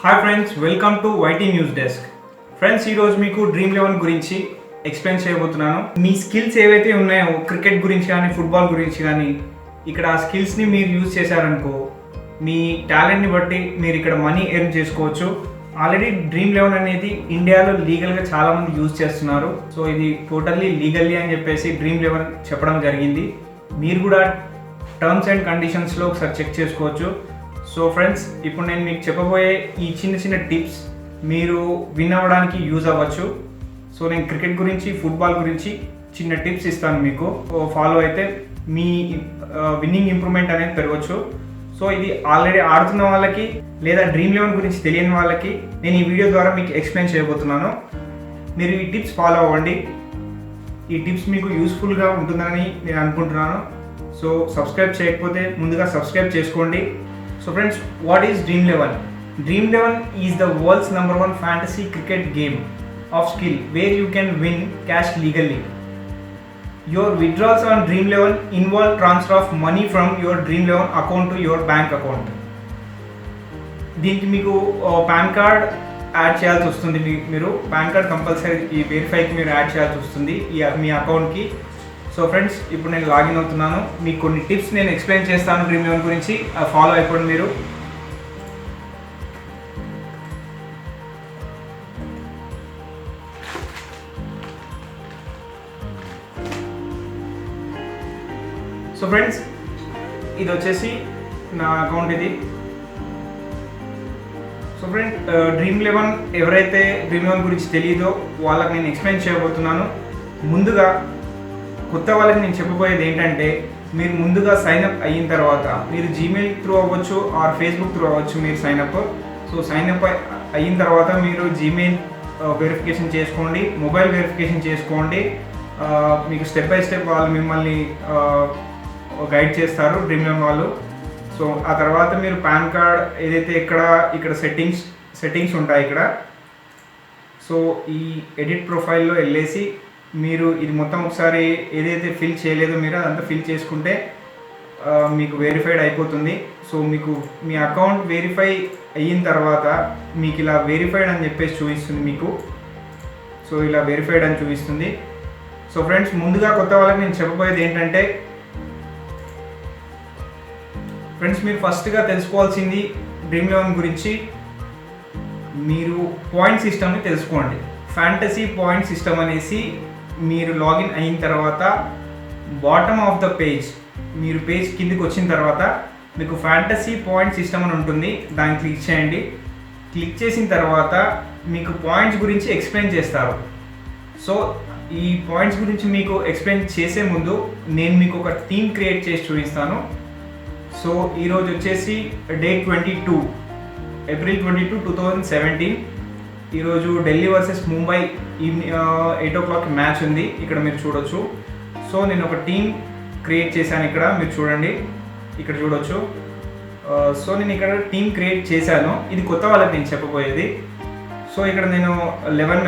Hi friends, welcome to YT news desk. Friends, ఈరోజు మీకు dream 11 గురించి ఎక్స్ప్లెయిన్ చేయబోతున్నాను. మీ స్కిల్స్ ఏవైతే ఉన్నాయో క్రికెట్ గురించి కానీ ఫుట్బాల్ గురించి కానీ, ఇక్కడ ఆ స్కిల్స్ని మీరు యూజ్ చేశారనుకో మీ టాలెంట్ని బట్టి మీరు ఇక్కడ మనీ ఎర్న్ చేసుకోవచ్చు. ఆల్రెడీ డ్రీమ్ 11 అనేది ఇండియాలో లీగల్గా చాలామంది యూజ్ చేస్తున్నారు. సో ఇది టోటల్లీ లీగల్లీ అని చెప్పేసి డ్రీమ్ 11 చెప్పడం జరిగింది. మీరు కూడా టర్మ్స్ అండ్ కండిషన్స్లో ఒకసారి చెక్ చేసుకోవచ్చు. సో ఫ్రెండ్స్, ఇప్పుడు నేను మీకు చెప్పబోయే ఈ చిన్న చిన్న టిప్స్ మీరు విన్ అవ్వడానికి యూజ్ అవ్వచ్చు. సో నేను క్రికెట్ గురించి ఫుట్బాల్ గురించి చిన్న టిప్స్ ఇస్తాను మీకు. ఫాలో అయితే మీ విన్నింగ్ ఇంప్రూవ్మెంట్ అనేది పెరగవచ్చు. సో ఇది ఆల్రెడీ ఆడుతున్న వాళ్ళకి లేదా డ్రీమ్ 11 గురించి తెలియని వాళ్ళకి నేను ఈ వీడియో ద్వారా మీకు ఎక్స్ప్లెయిన్ చేయబోతున్నాను. మీరు ఈ టిప్స్ ఫాలో అవ్వండి. ఈ టిప్స్ మీకు యూస్ఫుల్గా ఉంటుందని నేను అనుకుంటున్నాను. సో సబ్స్క్రైబ్ చేయకపోతే ముందుగా సబ్స్క్రైబ్ చేసుకోండి. So friends, what is Dream 11? Dream 11 is the world's #1 fantasy cricket game of skill where you can win cash legally. Your withdrawals on Dream 11 involve transfer of money from your Dream 11 account to your bank account. దీనికి మీకు pan curd add చేయాల్సి వస్తుంది. మీరు pan card compulsory ఈ వెరిఫైకి మీరు add చేయాల్సి వస్తుంది మీ అకౌంట్కి. సో ఫ్రెండ్స్, ఇప్పుడు నేను లాగిన్ అవుతున్నాను. మీకు కొన్ని టిప్స్ నేను ఎక్స్ప్లెయిన్ చేస్తాను డ్రీమ్ 11 గురించి, ఫాలో అయిపోండి మీరు. సో ఫ్రెండ్స్, ఇది వచ్చేసి నా అకౌంట్ ఇది. సో ఫ్రెండ్, డ్రీమ్ 11 ఎవరైతే డ్రీమ్ 11 గురించి తెలియదో వాళ్ళకి నేను ఎక్స్ప్లెయిన్ చేయబోతున్నాను. ముందుగా కొత్త వాళ్ళకి నేను చెప్పబోయేది ఏంటంటే, మీరు ముందుగా సైన్అప్ అయిన తర్వాత మీరు జీమెయిల్ త్రూ అవ్వచ్చు ఆర్ ఫేస్బుక్ త్రూ అవ్వచ్చు మీరు సైన్అప్. సో సైన్అప్ అయిన తర్వాత మీరు జీమెయిల్ వెరిఫికేషన్ చేసుకోండి, మొబైల్ వెరిఫికేషన్ చేసుకోండి. మీకు స్టెప్ బై స్టెప్ వాళ్ళు మిమ్మల్ని గైడ్ చేస్తారు డ్రీమ్ 11 వాళ్ళు. సో ఆ తర్వాత మీరు పాన్ కార్డ్ ఏదైతే ఇక్కడ సెట్టింగ్స్ ఉంటాయి ఇక్కడ. సో ఈ ఎడిట్ ప్రొఫైల్లో వెళ్ళేసి మీరు ఇది మొత్తం ఒకసారి ఏదైతే ఫిల్ చేయలేదో మీరు అదంతా ఫిల్ చేసుకుంటే మీకు వెరిఫైడ్ అయిపోతుంది. సో మీకు మీ అకౌంట్ వెరిఫై అయిన తర్వాత మీకు ఇలా వెరిఫైడ్ అని చెప్పేసి చూపిస్తుంది మీకు. సో ఇలా వెరిఫైడ్ అని చూపిస్తుంది. సో ఫ్రెండ్స్, ముందుగా కొత్త వాళ్ళకి నేను చెప్పబోయేది ఏంటంటే, ఫ్రెండ్స్ మీరు ఫస్ట్గా తెలుసుకోవాల్సింది డ్రీమ్ 11 గురించి మీరు పాయింట్ సిస్టమ్ని తెలుసుకోండి. ఫ్యాంటసీ పాయింట్ సిస్టమ్ అనేసి మీరు లాగిన్ అయిన తర్వాత బాటమ్ ఆఫ్ ద పేజ్, మీరు పేజ్ కిందికి వచ్చిన తర్వాత మీకు ఫ్యాంటసీ పాయింట్ సిస్టమ్ అని ఉంటుంది. దాన్ని క్లిక్ చేయండి. క్లిక్ చేసిన తర్వాత మీకు పాయింట్స్ గురించి ఎక్స్ప్లెయిన్ చేస్తారు. సో ఈ పాయింట్స్ గురించి మీకు ఎక్స్ప్లెయిన్ చేసే ముందు నేను మీకు ఒక టీమ్ క్రియేట్ చేసి చూపిస్తాను. సో ఈరోజు వచ్చేసి డేట్ 22 ఏప్రిల్ 22, 2017. ఈరోజు Delhi versus Mumbai 8 o'clock match ఉంది. ఇక్కడ మీరు చూడొచ్చు. సో నేను ఒక టీమ్ క్రియేట్ చేశాను. ఇక్కడ మీరు చూడండి, ఇక్కడ చూడొచ్చు. సో నేను ఇక్కడ టీమ్ క్రియేట్ చేశాను. ఇది కొత్త వాళ్ళకి నేను చెప్పబోయేది. సో ఇక్కడ నేను 11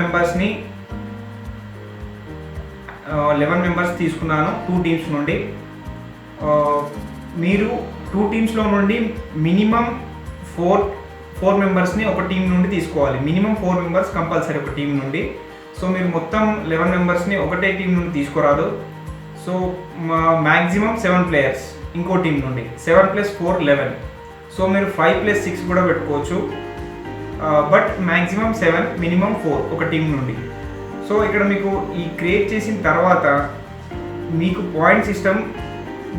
మెంబర్స్ తీసుకున్నాను 2 టీమ్స్ నుండి. మీరు 2 టీమ్స్లో నుండి మినిమం 4 మెంబర్స్ని ఒక టీం నుండి తీసుకోవాలి. మినిమం 4 మెంబర్స్ కంపల్సరీ ఒక టీం నుండి. సో మీరు మొత్తం 11 మెంబర్స్ని ఒకటే టీం నుండి తీసుకురాదు. సో మ్యాక్సిమం 7 ప్లేయర్స్ ఇంకో టీం నుండి. 7 + 4 11. సో మీరు 5 + 6 కూడా పెట్టుకోవచ్చు. బట్ మ్యాక్సిమం 7, మినిమం 4 ఒక టీం నుండి. సో ఇక్కడ మీకు ఈ క్రియేట్ చేసిన తర్వాత మీకు పాయింట్ సిస్టమ్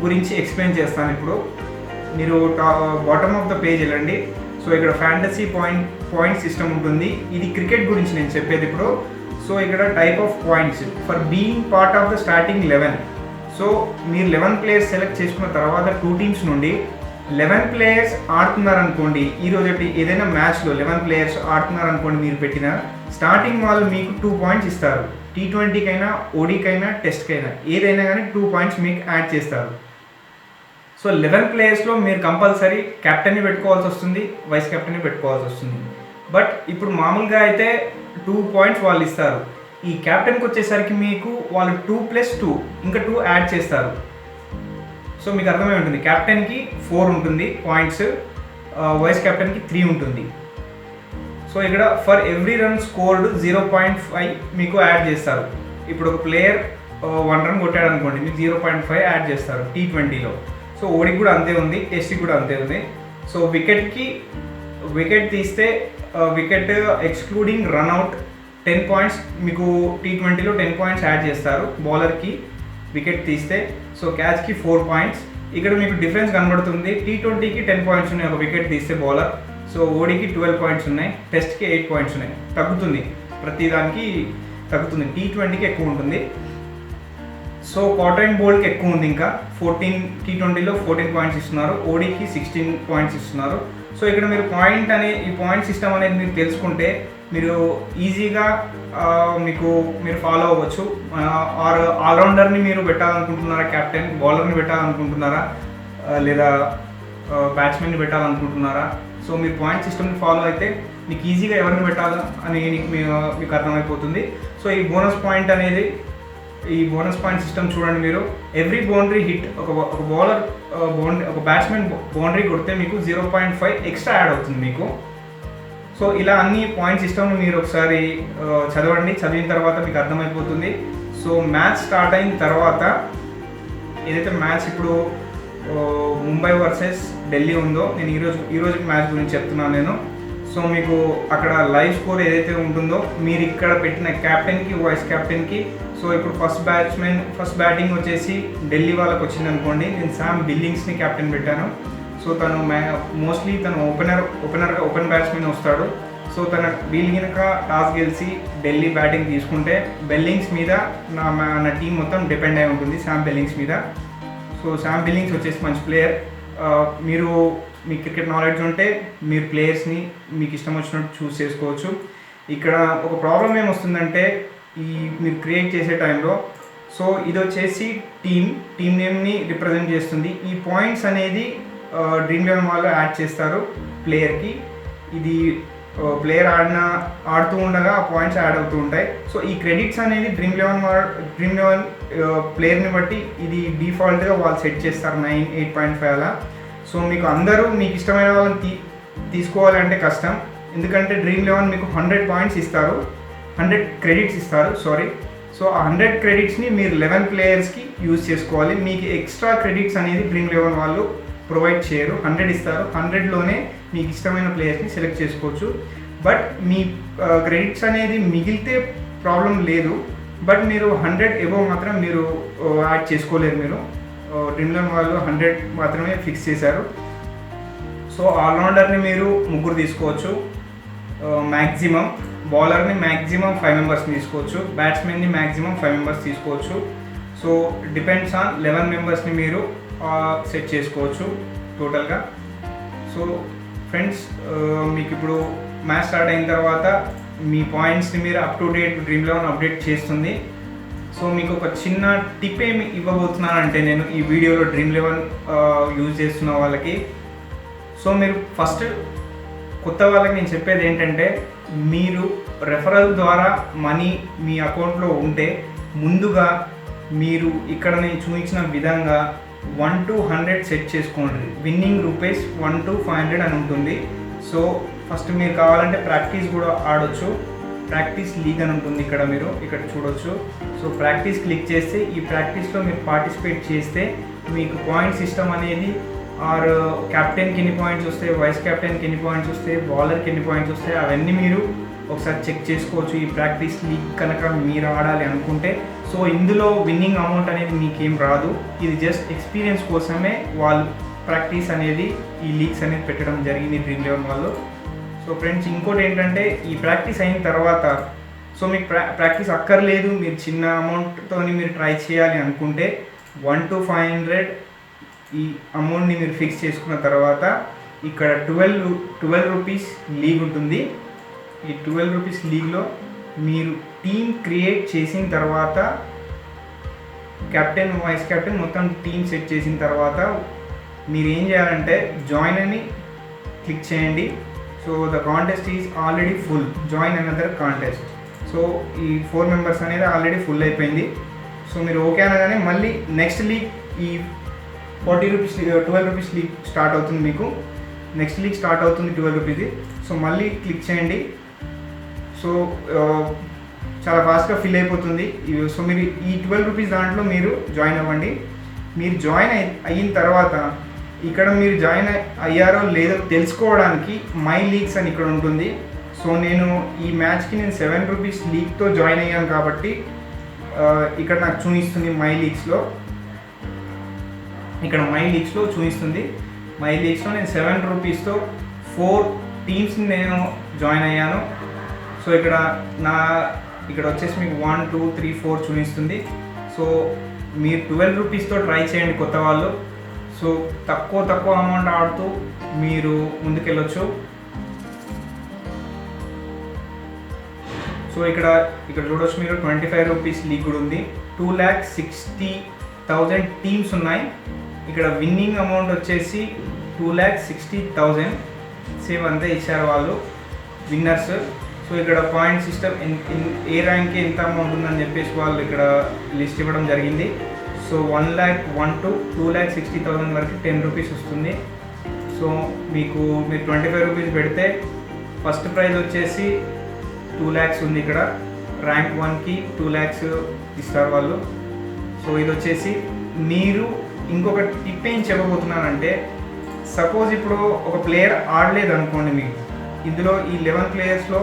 గురించి ఎక్స్ప్లెయిన్ చేస్తాను. ఇప్పుడు మీరు బాటమ్ ఆఫ్ ద పేజ్ వెళ్ళండి. సో ఇక్కడ ఫ్యాంటసీ పాయింట్ సిస్టమ్ ఉంటుంది. ఇది క్రికెట్ గురించి నేను చెప్పేది ఇప్పుడు. సో ఇక్కడ type of points for being part of the starting 11. So మీరు 11 ప్లేయర్స్ సెలెక్ట్ చేసుకున్న తర్వాత 2 టీమ్స్ నుండి 11 ప్లేయర్స్ ఆడుతున్నారనుకోండి. ఈరోజు ఏదైనా మ్యాచ్లో 11 ప్లేయర్స్ ఆడుతున్నారనుకోండి, మీరు పెట్టిన స్టార్టింగ్ వాళ్ళు మీకు 2 పాయింట్స్ ఇస్తారు. T20కైనా ఓడీకైనా టెస్ట్కైనా ఏదైనా కానీ 2 పాయింట్స్ మీకు యాడ్ చేస్తారు. సో 11 ప్లేయర్స్లో మీరు కంపల్సరీ కెప్టెన్ని పెట్టుకోవాల్సి వస్తుంది, వైస్ కెప్టెన్ని పెట్టుకోవాల్సి వస్తుంది. బట్ ఇప్పుడు మామూలుగా అయితే 2 పాయింట్స్ వాళ్ళు ఇస్తారు. ఈ కెప్టెన్కి వచ్చేసరికి మీకు వాళ్ళు 2 + 2 ఇంకా 2 యాడ్ చేస్తారు. సో మీకు అర్థమై ఉంటుంది, కెప్టెన్కి 4 ఉంటుంది పాయింట్స్, వైస్ కెప్టెన్కి 3 ఉంటుంది. సో ఇక్కడ ఫర్ ఎవ్రీ రన్ స్కోర్డ్ 0.5 మీకు యాడ్ చేస్తారు. ఇప్పుడు ఒక ప్లేయర్ 1 రన్ కొట్టాడు అనుకోండి, మీకు 0.5 యాడ్ చేస్తారు T20లో. సో ఓడికి కూడా అంతే ఉంది, టెస్ట్కి కూడా అంతే ఉంది. సో వికెట్ తీస్తే వికెట్ ఎక్స్క్లూడింగ్ రన్అట్ 10 పాయింట్స్ మీకు T20లో 10 పాయింట్స్ యాడ్ చేస్తారు బౌలర్కి వికెట్ తీస్తే. సో క్యాచ్కి 4 పాయింట్స్. ఇక్కడ మీకు డిఫరెన్స్ కనబడుతుంది. T20కి 10 పాయింట్స్ ఉన్నాయి ఒక వికెట్ తీస్తే బౌలర్. సో ఓడికి 12 పాయింట్స్ ఉన్నాయి, టెస్ట్కి 8 పాయింట్స్ ఉన్నాయి. తగ్గుతుంది, ప్రతిదానికి తగ్గుతుంది. T20కి ఎక్కువ ఉంటుంది. సో క్వార్టరైన్ బౌల్కి ఎక్కువ ఉంది. ఇంకా 14 T20లో 14 పాయింట్స్ ఇస్తున్నారు, ఓడికి 16 పాయింట్స్ ఇస్తున్నారు. సో ఇక్కడ మీరు ఈ పాయింట్ సిస్టమ్ అనేది మీరు తెలుసుకుంటే మీరు ఈజీగా మీరు ఫాలో అవ్వచ్చు. ఆల్రౌండర్ని మీరు పెట్టాలనుకుంటున్నారా, కెప్టెన్ బౌలర్ని పెట్టాలనుకుంటున్నారా, లేదా బ్యాట్స్మెన్ని పెట్టాలనుకుంటున్నారా? సో మీరు పాయింట్ సిస్టమ్ని ఫాలో అయితే మీకు ఈజీగా ఎవరిని పెట్టాలో అని మీకు అర్థమైపోతుంది. సో ఈ బోనస్ పాయింట్ సిస్టమ్ చూడండి. మీరు ఎవ్రీ బౌండరీ హిట్ ఒక బౌలర్ ఒక బ్యాట్స్మెన్ బౌండరీ కొడితే మీకు 0.5 ఎక్స్ట్రా యాడ్ అవుతుంది మీకు. సో ఇలా అన్ని పాయింట్ సిస్టమ్ని మీరు ఒకసారి చదవండి. చదివిన తర్వాత మీకు అర్థమైపోతుంది. సో మ్యాచ్ స్టార్ట్ అయిన తర్వాత ఏదైతే మ్యాచ్ ఇప్పుడు ముంబై వర్సెస్ ఢిల్లీ ఉందో, నేను ఈరోజు మ్యాచ్ గురించి చెప్తున్నాను నేను. సో మీకు అక్కడ లైవ్ స్కోర్ ఏదైతే ఉంటుందో మీరు ఇక్కడ పెట్టిన కెప్టెన్కి వైస్ కెప్టెన్కి. సో ఇప్పుడు ఫస్ట్ బ్యాటింగ్ వచ్చేసి ఢిల్లీ వాళ్ళకి వచ్చింది అనుకోండి, నేను శామ్ బిల్లింగ్స్ని కెప్టెన్ పెట్టాను. సో తను మోస్ట్లీ తను ఓపెన్ బ్యాట్స్మెన్ వస్తాడు. సో వీళ్ళు కనుక టాస్ గెలిచి ఢిల్లీ బ్యాటింగ్ తీసుకుంటే బిల్లింగ్స్ మీద నా టీం మొత్తం డిపెండ్ అయి ఉంటుంది, శామ్ బిల్లింగ్స్ మీద. సో శామ్ బిల్లింగ్స్ వచ్చేసి మంచి ప్లేయర్. మీ క్రికెట్ నాలెడ్జ్ ఉంటే మీరు ప్లేయర్స్ని మీకు ఇష్టం వచ్చినట్టు చూస్ చేసుకోవచ్చు. ఇక్కడ ఒక ప్రాబ్లం ఏమొస్తుందంటే మీరు క్రియేట్ చేసే టైంలో, సో ఇది వచ్చేసి టీమ్ నేమ్ని రిప్రజెంట్ చేస్తుంది. ఈ పాయింట్స్ అనేది డ్రీమ్11 వాళ్ళు యాడ్ చేస్తారు ప్లేయర్కి. ఇది ప్లేయర్ ఆడుతూ ఉండగా ఆ పాయింట్స్ యాడ్ అవుతూ ఉంటాయి. సో ఈ క్రెడిట్స్ అనేది డ్రీమ్11 ప్లేయర్ని బట్టి ఇది డిఫాల్ట్గా వాళ్ళు సెట్ చేస్తారు 9, 8.5 అలా. సో మీకు ఇష్టమైన వాళ్ళని తీసుకోవాలంటే కష్టం. ఎందుకంటే డ్రీమ్11 మీకు 100 పాయింట్స్ ఇస్తారు, 100 క్రెడిట్స్ ఇస్తారు సారీ. సో ఆ 100 క్రెడిట్స్ని మీరు 11 ప్లేయర్స్కి యూజ్ చేసుకోవాలి. మీకు ఎక్స్ట్రా క్రెడిట్స్ అనేది డ్రీమ్11 వాళ్ళు ప్రొవైడ్ చేయరు. 100 ఇస్తారు, 100లోనే మీకు ఇష్టమైన ప్లేయర్స్ని సెలెక్ట్ చేసుకోవచ్చు. బట్ మీ క్రెడిట్స్ అనేది మిగిలితే ప్రాబ్లం లేదు. బట్ మీరు 100 ఎబోవ్ మాత్రం మీరు యాడ్ చేసుకోలేరు. మీరు డ్రీమ్11 వాళ్ళు 100 మాత్రమే ఫిక్స్ చేశారు. సో ఆల్రౌండర్ని మీరు 3 తీసుకోవచ్చు మ్యాక్సిమం. బౌలర్ని మ్యాక్సిమం 5 మెంబర్స్ని తీసుకోవచ్చు. బ్యాట్స్మెన్ని మ్యాక్సిమం 5 మెంబర్స్ తీసుకోవచ్చు. సో డిపెండ్స్ ఆన్ 11 మెంబర్స్ని మీరు సెట్ చేసుకోవచ్చు టోటల్గా. సో ఫ్రెండ్స్, మీకు ఇప్పుడు మ్యాచ్ స్టార్ట్ అయిన తర్వాత మీ పాయింట్స్ని మీరు అప్ టు డేట్ డ్రీమ్11 అప్డేట్ చేస్తుంది. సో మీకు ఒక చిన్న టిప్ ఏమి ఇవ్వబోతున్నానంటే నేను ఈ వీడియోలో డ్రీమ్11 యూజ్ చేస్తున్న వాళ్ళకి. సో మీరు ఫస్ట్ కొత్త వాళ్ళకి నేను చెప్పేది ఏంటంటే, మీరు రెఫరల్ ద్వారా మనీ మీ అకౌంట్లో ఉంటే ముందుగా మీరు ఇక్కడ నేను చూపించిన విధంగా 1 to 100 సెట్ చేసుకోండి. విన్నింగ్ రూపీస్ 1 to 500 అని ఉంటుంది. సో ఫస్ట్ మీరు కావాలంటే ప్రాక్టీస్ కూడా ఆడొచ్చు. ప్రాక్టీస్ లీగ్ అని ఉంటుంది, మీరు ఇక్కడ చూడొచ్చు. సో ప్రాక్టీస్ క్లిక్ చేస్తే ఈ ప్రాక్టీస్లో మీరు పార్టిసిపేట్ చేస్తే మీకు పాయింట్ సిస్టమ్ అనేది కెప్టెన్కి ఎన్ని పాయింట్స్ వస్తాయి, వైస్ కెప్టెన్కి ఎన్ని పాయింట్స్ వస్తాయి, బౌలర్కి ఎన్ని పాయింట్స్ వస్తాయి, అవన్నీ మీరు ఒకసారి చెక్ చేసుకోవచ్చు. ఈ ప్రాక్టీస్ లీగ్ కనుక మీరు ఆడాలి అనుకుంటే. సో ఇందులో విన్నింగ్ అమౌంట్ అనేది మీకేం రాదు. ఇది జస్ట్ ఎక్స్పీరియన్స్ కోసమే వాళ్ళు ప్రాక్టీస్ అనేది ఈ లీగ్స్ అనేది పెట్టడం జరిగింది డ్రీమ్11 వాళ్ళు. సో ఫ్రెండ్స్, ఇంకోటి ఏంటంటే ఈ ప్రాక్టీస్ అయిన తర్వాత సో మీకు ప్రాక్టీస్ అక్కర్లేదు, మీరు చిన్న అమౌంట్తో మీరు ట్రై చేయాలి అనుకుంటే 1 to 500 ఈ అమౌంట్ని మీరు ఫిక్స్ చేసుకున్న తర్వాత ఇక్కడ 12 రూపీస్ లీగ్ ఉంటుంది. ఈ 12 రూపీస్ లీగ్లో మీరు టీమ్ క్రియేట్ చేసిన తర్వాత కెప్టెన్ వైస్ కెప్టెన్ మొత్తం టీమ్ సెట్ చేసిన తర్వాత మీరు ఏం చేయాలంటే జాయిన్ అని క్లిక్ చేయండి. So the contest is already full, join another contest. So ఈ 4 మెంబర్స్ అనేది ఆల్రెడీ ఫుల్ అయిపోయింది. సో మీరు ఓకే అనగానే మళ్ళీ నెక్స్ట్ లీగ్ ఈ 12 రూపీస్ లీగ్ స్టార్ట్ అవుతుంది. మీకు నెక్స్ట్ లీగ్ స్టార్ట్ అవుతుంది 12 రూపీస్. సో మళ్ళీ క్లిక్ చేయండి. సో చాలా ఫాస్ట్గా ఫిల్ అయిపోతుంది. సో మీరు ఈ 12 రూపీస్ దాంట్లో మీరు జాయిన్ అవ్వండి. మీరు జాయిన్ అయిన తర్వాత ఇక్కడ మీరు జాయిన్ అయ్యారో లేదో తెలుసుకోవడానికి మై లీగ్స్ అని ఇక్కడ ఉంటుంది. సో నేను ఈ మ్యాచ్కి నేను 7 రూపీస్ లీగ్తో జాయిన్ అయ్యాను కాబట్టి ఇక్కడ నాకు చూపిస్తుంది మై లీగ్స్లో. ఇక్కడ మై లీగ్స్లో చూపిస్తుంది. మై లీగ్స్లో నేను 7 రూపీస్తో 4 టీమ్స్ని నేను జాయిన్ అయ్యాను. సో ఇక్కడ వచ్చేసి మీకు 1 2 3 4 చూపిస్తుంది. సో మీరు 12 రూపీస్తో ట్రై చేయండి కొత్త వాళ్ళు. సో తక్కువ అమౌంట్ ఆడుతూ మీరు ముందుకెళ్ళొచ్చు. సో ఇక్కడ చూడవచ్చు మీరు 25 రూపీస్ లీగ్ కూడా ఉంది. 2,60,000 టీమ్స్ ఉన్నాయి. ఇక్కడ విన్నింగ్ అమౌంట్ వచ్చేసి 2,60,000. సేమ్ అంతే ఇచ్చారు వాళ్ళు విన్నర్స్. సో ఇక్కడ పాయింట్ సిస్టమ్ ఏ ర్యాంక్కి ఎంత అమౌంట్ ఉందని చెప్పేసి వాళ్ళు ఇక్కడ లిస్ట్ ఇవ్వడం జరిగింది. సో 1,01,000 to 2,60,000 వరకు 10 రూపీస్ వస్తుంది. సో మీరు 25 రూపీస్ పెడితే ఫస్ట్ ప్రైజ్ వచ్చేసి 2 lakhs ఉంది. ఇక్కడ ర్యాంక్ 1కి 2 lakhs ఇస్తారు వాళ్ళు. సో ఇది వచ్చేసి మీరు ఇంకొక టిప్ ఏం చెప్పబోతున్నానంటే, సపోజ్ ఇప్పుడు ఒక ప్లేయర్ ఆడలేదు అనుకోండి, మీకు ఇందులో ఈ 11 ప్లేయర్స్లో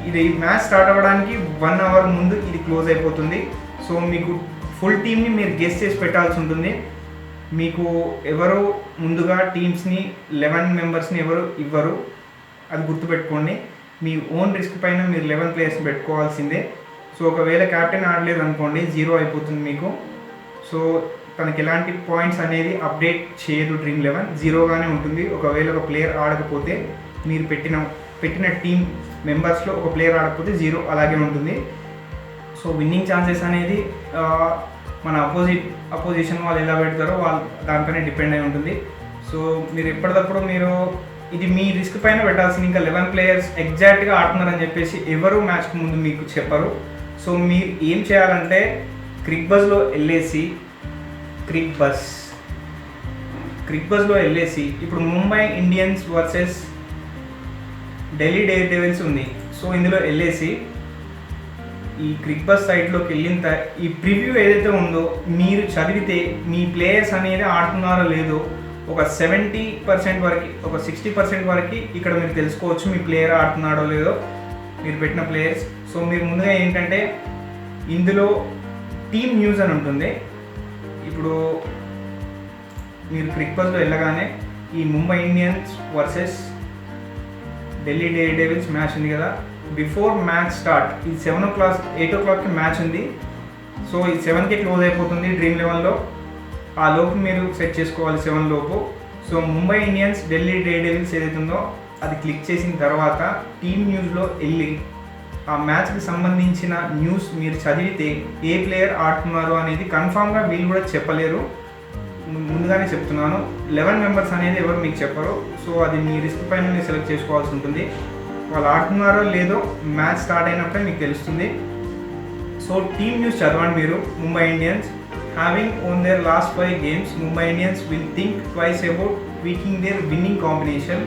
ఇది మ్యాచ్ స్టార్ట్ అవ్వడానికి 1 hour ముందు ఇది క్లోజ్ అయిపోతుంది. సో మీకు ఫుల్ టీమ్ని మీరు గెస్ చేసి పెట్టాల్సి ఉంటుంది. మీకు ఎవరు ముందుగా టీమ్స్ని 11 మెంబర్స్ని ఎవరు ఇవ్వరు, అది గుర్తుపెట్టుకోండి. మీ ఓన్ రిస్క్ పైన మీరు 11 ప్లేయర్స్ పెట్టుకోవాల్సిందే. సో ఒకవేళ క్యాప్టెన్ ఆడలేదు అనుకోండి, 0 అయిపోతుంది మీకు. సో తనకి ఎలాంటి పాయింట్స్ అనేది అప్డేట్ చేయదు డ్రీమ్ 11, 0గానే ఉంటుంది. ఒకవేళ ఒక ప్లేయర్ ఆడకపోతే మీరు పెట్టిన టీమ్ మెంబర్స్లో ఒక ప్లేయర్ ఆడకపోతే 0 అలాగే ఉంటుంది. సో విన్నింగ్ ఛాన్సెస్ అనేది మన అపోజిషన్ వాళ్ళు ఎలా పెడతారో దానిపైన డిపెండ్ అయి ఉంటుంది. సో మీరు ఎప్పటికప్పుడు ఇది మీ రిస్క్ పైన పెట్టాల్సింది. ఇంకా 11 ప్లేయర్స్ ఎగ్జాక్ట్గా ఆడుతున్నారని చెప్పేసి ఎవరు మ్యాచ్కి ముందు మీకు చెప్పరు. సో మీరు ఏం చేయాలంటే క్రిక్బజ్లో వెళ్ళేసి ఇప్పుడు Mumbai Indians versus Delhi Daredevils ఉంది. సో ఇందులో వెళ్ళేసి ఈ క్రిక్బజ్ సైట్లోకి ఈ ప్రివ్యూ ఏదైతే ఉందో మీరు చదివితే మీ ప్లేయర్స్ అనేది ఆడుతున్నారో లేదో ఒక 70% వరకు, ఒక 60% వరకు ఇక్కడ మీరు తెలుసుకోవచ్చు మీ ప్లేయర్ ఆడుతున్నాడో లేదో మీరు పెట్టిన ప్లేయర్స్. సో మీరు ముందుగా ఏంటంటే ఇందులో టీమ్ న్యూస్ అని ఉంటుంది. ఇప్పుడు మీరు క్రిక్బజ్లో వెళ్ళగానే ఈ Mumbai Indians versus Delhi Daredevils match ఉంది కదా, బిఫోర్ మ్యాచ్ స్టార్ట్ ఇది 7 o'clock 8 o'clockకి మ్యాచ్ ఉంది. సో ఇది 7కి క్లోజ్ అయిపోతుంది డ్రీమ్ 11లో. ఆ లోపు మీరు సెట్ చేసుకోవాలి 7 లోపు. So Mumbai Indians Delhi Daredevils ఏదైతే ఉందో అది క్లిక్ చేసిన తర్వాత టీమ్ న్యూస్లో వెళ్ళి ఆ మ్యాచ్కి సంబంధించిన న్యూస్ మీరు చదివితే ఏ ప్లేయర్ ఆడుతున్నారు అనేది కన్ఫామ్గా వీళ్ళు కూడా చెప్పలేరు, ముందుగానే చెప్తున్నాను. 11 మెంబర్స్ అనేది ఎవరు మీకు చెప్పరు. సో అది మీ రిస్క్ పైన మీరు సెలెక్ట్ చేసుకోవాల్సి ఉంటుంది. వాళ్ళు ఆడుతున్నారో లేదో మ్యాచ్ స్టార్ట్ అయినప్పుడే మీకు తెలుస్తుంది. సో టీమ్ న్యూస్ చదవండి మీరు. Mumbai Indians having won their last 5 games, Mumbai Indians will think twice about tweaking their winning combination.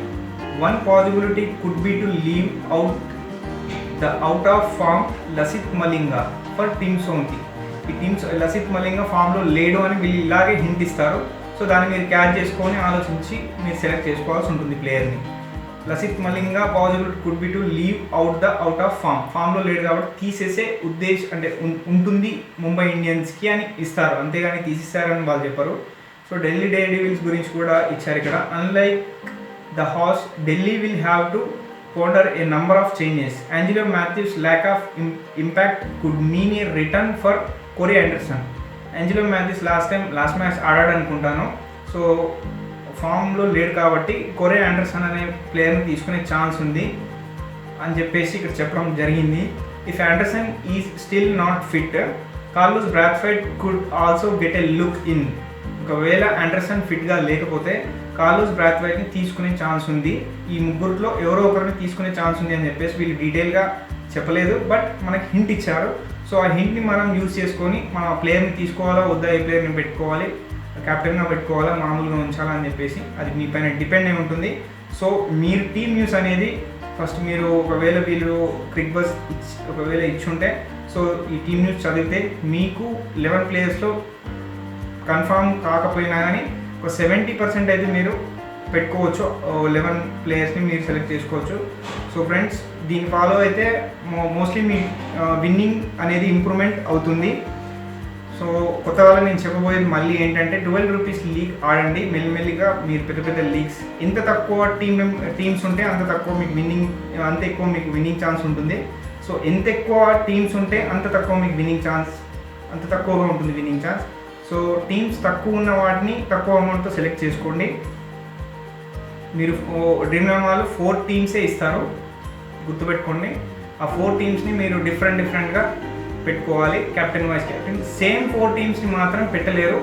One possibility could be to leave out the out of form Lasith Malinga for Team Sonti. ఈ teams Lasith Malinga ఫామ్లో లేడు అని వీళ్ళు ఇలాగే hint ఇస్తారు. So దాన్ని మీరు catch చేసుకొని ఆలోచించి మీరు సెలెక్ట్ చేసుకోవాల్సి ఉంటుంది ప్లేయర్ని. Lasith Malinga possibility could be to leave out of ఫామ్లో లేడు కాబట్టి తీసేసే అంటే ఉంటుంది ముంబై ఇండియన్స్కి అని ఇస్తారు, అంతేగాని తీసిస్తారని వాళ్ళు చెప్పరు. సో ఢిల్లీ డేర్ డెవిల్స్ గురించి కూడా ఇచ్చారు ఇక్కడ. Unlike the horse, Delhi will have to ponder a number of changes. Angelo Matthews' lack of impact could mean a return for Corey Anderson. Angelo Matthews last match ఆడాడు అనుకుంటాను. సో ఫామ్లో లేడు కాబట్టి కొరే Anderson అనే ప్లేయర్ని తీసుకునే ఛాన్స్ ఉంది అని చెప్పేసి ఇక్కడ చెప్పడం జరిగింది. If Anderson is still not fit, Carlos Brathwaite could also get a look in. ఒకవేళ ఆండర్సన్ ఫిట్గా లేకపోతే కార్లోస్ బ్రాత్వైట్ని తీసుకునే ఛాన్స్ ఉంది. ఈ ముగ్గురిలో ఎవరో ఒకరిని తీసుకునే ఛాన్స్ ఉంది అని చెప్పేసి వీళ్ళు డీటెయిల్గా చెప్పలేదు, బట్ మనకి హింట్ ఇచ్చారు. సో ఆ హింట్ని మనం యూజ్ చేసుకొని మనం ఆ ప్లేయర్ని తీసుకోవాలా వద్దా, ఏ ప్లేయర్ని పెట్టుకోవాలి, కెప్టెన్గా పెట్టుకోవాలా, మామూలుగా ఉంచాలా అని చెప్పేసి అది మీ పైన డిపెండ్ అయి ఉంటుంది. సో మీరు టీమ్ న్యూస్ అనేది ఫస్ట్ మీరు ఒకవేళ వీళ్ళు క్రిక్ బస్ ఒకవేళ ఇచ్చుంటే సో ఈ టీమ్ న్యూస్ చదివితే మీకు 11 ప్లేయర్స్లో కన్ఫామ్ కాకపోయినా కానీ ఒక 70% అయితే మీరు పెట్టుకోవచ్చు. 11 ప్లేయర్స్ని మీరు సెలెక్ట్ చేసుకోవచ్చు. సో ఫ్రెండ్స్, దీన్ని ఫాలో అయితే మోస్ట్లీ మీ విన్నింగ్ అనేది ఇంప్రూవ్మెంట్ అవుతుంది. సో కొత్త వాళ్ళకి నేను చెప్పబోయేది మళ్ళీ ఏంటంటే 12 రూపీస్ లీగ్ ఆడండి. మెల్లిమెల్లిగా మీరు పెద్ద పెద్ద లీగ్స్ ఎంత తక్కువ టీమ్స్ ఉంటే అంత ఎక్కువ మీకు విన్నింగ్ ఛాన్స్ ఉంటుంది. సో ఎంత ఎక్కువ టీమ్స్ ఉంటే అంత తక్కువగా ఉంటుంది విన్నింగ్ ఛాన్స్. సో టీమ్స్ తక్కువ ఉన్న వాటిని తక్కువ అమౌంట్తో సెలెక్ట్ చేసుకోండి. మీరు డ్రీమ్11 వాళ్ళు 4 టీమ్సే ఇస్తారు, గుర్తుపెట్టుకోండి. ఆ 4 టీమ్స్ని మీరు డిఫరెంట్గా పెట్టుకోవాలి. కెప్టెన్ వైస్ కెప్టెన్ సేమ్ 4 టీమ్స్ని మాత్రం పెట్టలేరు,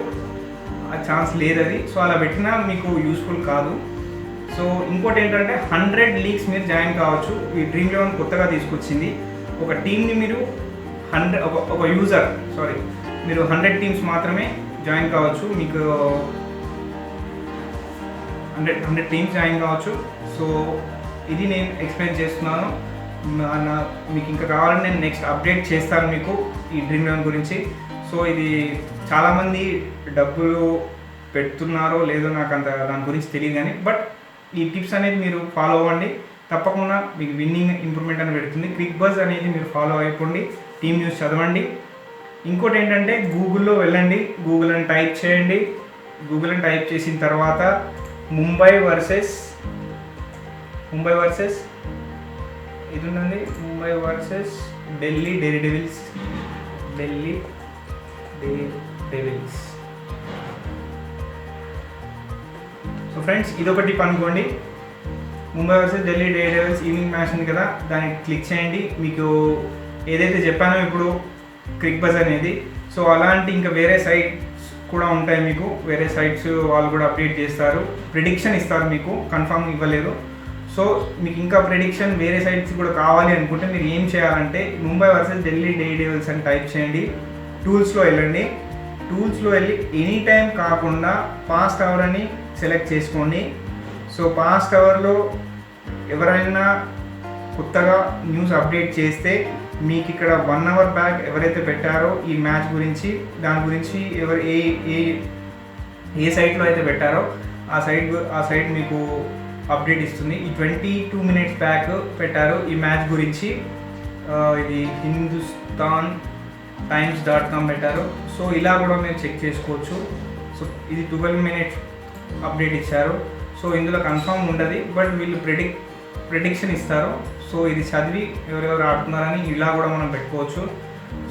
ఆ ఛాన్స్ లేదు అది. సో అలా పెట్టినా మీకు యూస్ఫుల్ కాదు. సో ఇంకోటి ఏంటంటే 100 లీగ్స్ మీరు జాయిన్ కావచ్చు. ఈ డ్రీమ్11 కొత్తగా తీసుకొచ్చింది. ఒక టీమ్ని మీరు మీరు 100 టీమ్స్ మాత్రమే జాయిన్ కావచ్చు. మీకు 100 టీమ్స్ జాయిన్ కావచ్చు. సో ఇది నేను ఎక్స్ప్లెయిన్ చేస్తున్నాను. మీకు ఇంకా కావాలని నేను నెక్స్ట్ అప్డేట్ చేస్తాను మీకు ఈ డ్రీమ్11 గురించి. సో ఇది చాలామంది డబ్బులు పెడుతున్నారో లేదో నాకు అంత దాని గురించి తెలియదు కానీ, బట్ ఈ టిప్స్ అనేది మీరు ఫాలో అవ్వండి, తప్పకుండా మీకు విన్నింగ్ ఇంప్రూవ్మెంట్ అని పెడుతుంది. క్విక్ బజ్ అనేది మీరు ఫాలో అయిపోండి, టీమ్ న్యూస్ చదవండి. ఇంకోటి ఏంటంటే గూగుల్లో వెళ్ళండి, గూగుల్ అని టైప్ చేయండి. గూగుల్ అని టైప్ చేసిన తర్వాత ముంబై వర్సెస్ ఇది ఉందండి, Mumbai versus Delhi Daredevils. So friends, ఇదొక టిప్ అనుకోండి. Mumbai versus Delhi Daredevils evening match ఉంది కదా, దాన్ని క్లిక్ చేయండి. మీకు ఏదైతే చెప్పానో ఇప్పుడు క్విక్ బజ్ అనేది, సో అలాంటి ఇంకా వేరే సైట్స్ కూడా ఉంటాయి. మీకు వేరే సైట్స్ వాళ్ళు కూడా అప్డేట్ చేస్తారు, ప్రిడిక్షన్ ఇస్తారు, మీకు కన్ఫర్మ్ ఇవ్వలేదు. సో మీకు ఇంకా ప్రిడిక్షన్ వేరే సైట్స్ కూడా కావాలి అనుకుంటే మీరు ఏం చేయాలంటే ముంబై వర్సెస్ ఢిల్లీ డేర్డెవిల్స్ అని టైప్ చేయండి. టూల్స్లో వెళ్ళండి. టూల్స్లో వెళ్ళి ఎనీ టైం కాకుండా పాస్ట్ అవర్ అని సెలెక్ట్ చేసుకోండి. సో పాస్ట్ అవర్లో ఎవరైనా కొత్తగా న్యూస్ అప్డేట్ చేస్తే మీకు ఇక్కడ 1 అవర్ బ్యాక్ ఎవరైతే పెట్టారో ఈ మ్యాచ్ గురించి, దాని గురించి ఎవరు ఏ సైట్లో అయితే పెట్టారో ఆ సైట్ మీకు అప్డేట్ ఇస్తుంది. ఈ 22 మినిట్స్ బ్యాక్ పెట్టారు ఈ మ్యాచ్ గురించి, ఇది hindustantimes.com పెట్టారు. సో ఇలా కూడా మీరు చెక్ చేసుకోవచ్చు. సో ఇది 12 మినిట్స్ అప్డేట్ ఇచ్చారు. సో ఇందులో కన్ఫర్మ్ ఉండదు, బట్ వీళ్ళు ప్రిడిక్షన్ ఇస్తారు. సో ఇది చదివి ఎవరెవరు ఆడుతున్నారని ఇలా కూడా మనం పెట్టుకోవచ్చు.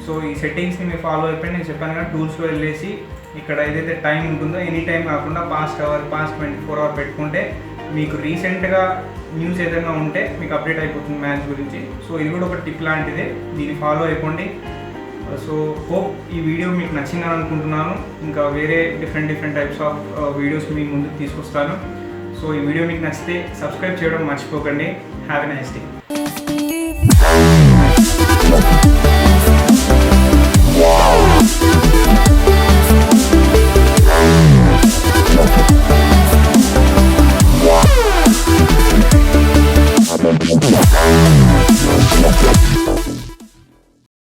సో ఈ సెట్టింగ్స్ని మీరు ఫాలో అయిపోయి నేను చెప్పాను కదా, టూల్స్లో వెళ్ళేసి ఇక్కడ ఏదైతే టైం ఉంటుందో ఎనీ టైం కాకుండా పాస్ట్ 24 అవర్ పెట్టుకుంటే మీకు రీసెంట్గా న్యూస్ ఏదైనా ఉంటే మీకు అప్డేట్ అయిపోతుంది మ్యాచ్ గురించి. సో ఇది కూడా ఒక టిప్ లాంటిదే, దీన్ని ఫాలో అయిపోండి. సో హోప్ ఈ వీడియో మీకు నచ్చిందని అనుకుంటున్నాను. ఇంకా వేరే డిఫరెంట్ టైప్స్ ఆఫ్ వీడియోస్ మీ ముందుకు తీసుకొస్తాను. సో ఈ వీడియో మీకు నచ్చితే సబ్స్క్రైబ్ చేయడం మర్చిపోకండి. Have a nice day.